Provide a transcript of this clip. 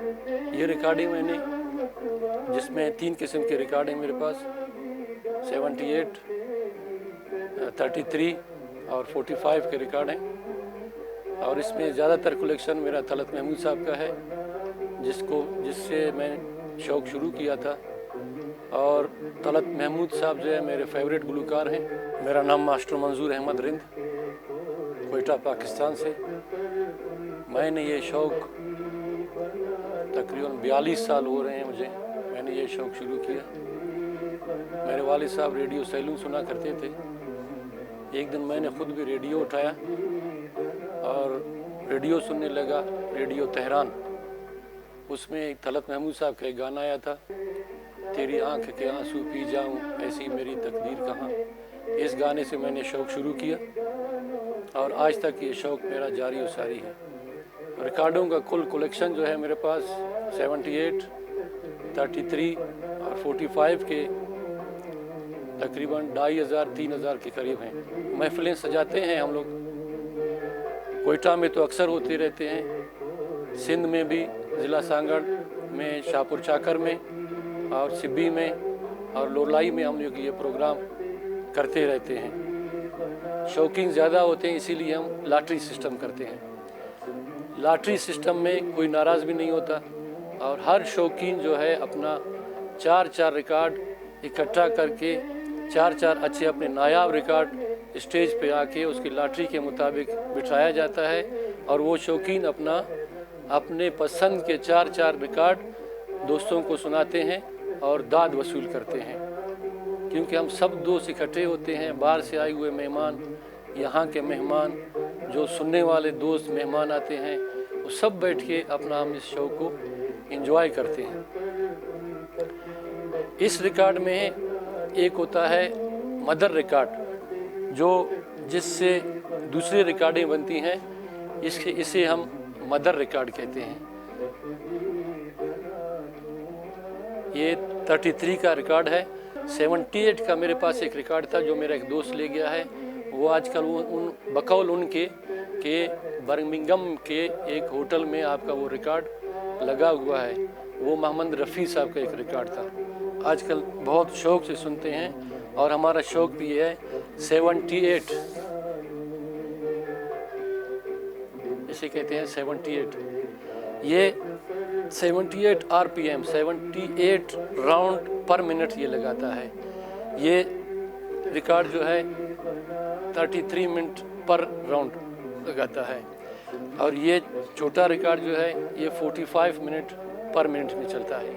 ये रिकॉर्डिंग मैंने, जिसमें 3 किस्म की रिकॉर्डिंग मेरे पास 78, 33 और 45 के रिकॉर्ड हैं। और इसमें ज़्यादातर कलेक्शन मेरा तलत महमूद साहब का है, जिससे मैं शौक़ शुरू किया था। और तलत महमूद साहब जो है मेरे फेवरेट गुलकार हैं। मेरा नाम मास्टर मंजूर अहमद रिंद, कोयटा पाकिस्तान से। मैंने ये शौक़ तकरीबन 42 साल हो रहे हैं मुझे, मैंने ये शौक़ शुरू किया। मेरे वालिद साहब रेडियो सैलून सुना करते थे। एक दिन मैंने ख़ुद भी रेडियो उठाया और रेडियो सुनने लगा, रेडियो तेहरान। उसमें एक तलत महमूद साहब का एक गाना आया था, तेरी आंख के आंसू पी जाऊं ऐसी मेरी तकदीर कहाँ। इस गाने से मैंने शौक़ शुरू किया और आज तक ये शौक़ मेरा जारी व सारी है। रिकॉर्डों का कुल कलेक्शन जो है मेरे पास 78, 33 और 45 के तकरीबन 2500-3000 के करीब हैं। महफिलें सजाते हैं हम लोग, कोयटा में तो अक्सर होते रहते हैं, सिंध में भी, ज़िला सांगड़ में, शाहपुर चाकर में और सिब्बी में और लोलाई में हम लोग ये प्रोग्राम करते रहते हैं। शौकीन ज़्यादा होते हैं, इसीलिए हम लॉटरी सिस्टम करते हैं। लॉटरी सिस्टम में कोई नाराज़ भी नहीं होता और हर शौकीन जो है अपना 4-4 रिकॉर्ड इकट्ठा करके 4-4 अच्छे अपने नायाब रिकॉर्ड स्टेज पे आके उसकी लॉटरी के मुताबिक बिठाया जाता है और वो शौकीन अपने पसंद के 4-4 रिकॉर्ड दोस्तों को सुनाते हैं और दाद वसूल करते हैं। क्योंकि हम सब दोस्त इकट्ठे होते हैं, बाहर से आए हुए मेहमान, यहाँ के मेहमान, जो सुनने वाले दोस्त मेहमान आते हैं, वो सब बैठ के अपना हम इस शो को एंजॉय करते हैं। इस रिकॉर्ड में एक होता है मदर रिकॉर्ड, जिससे दूसरी रिकॉर्डें बनती हैं, इसे हम मदर रिकॉर्ड कहते हैं। ये 33 का रिकॉर्ड है। 78 का मेरे पास एक रिकॉर्ड था जो मेरा एक दोस्त ले गया है। वो आजकल बकौल उनके बर्मिंघम के एक होटल में आपका वो रिकॉर्ड लगा हुआ है। वो मोहम्मद रफ़ी साहब का एक रिकॉर्ड था। आजकल बहुत शौक़ से सुनते हैं और हमारा शौक़ भी है 78, इसे कहते हैं 78। ये 78 RPM 78 राउंड पर मिनट ये लगाता है। ये रिकॉर्ड जो है 33 मिनट पर राउंड लगाता है और ये छोटा रिकॉर्ड जो है ये 45 मिनट पर मिनट में चलता है।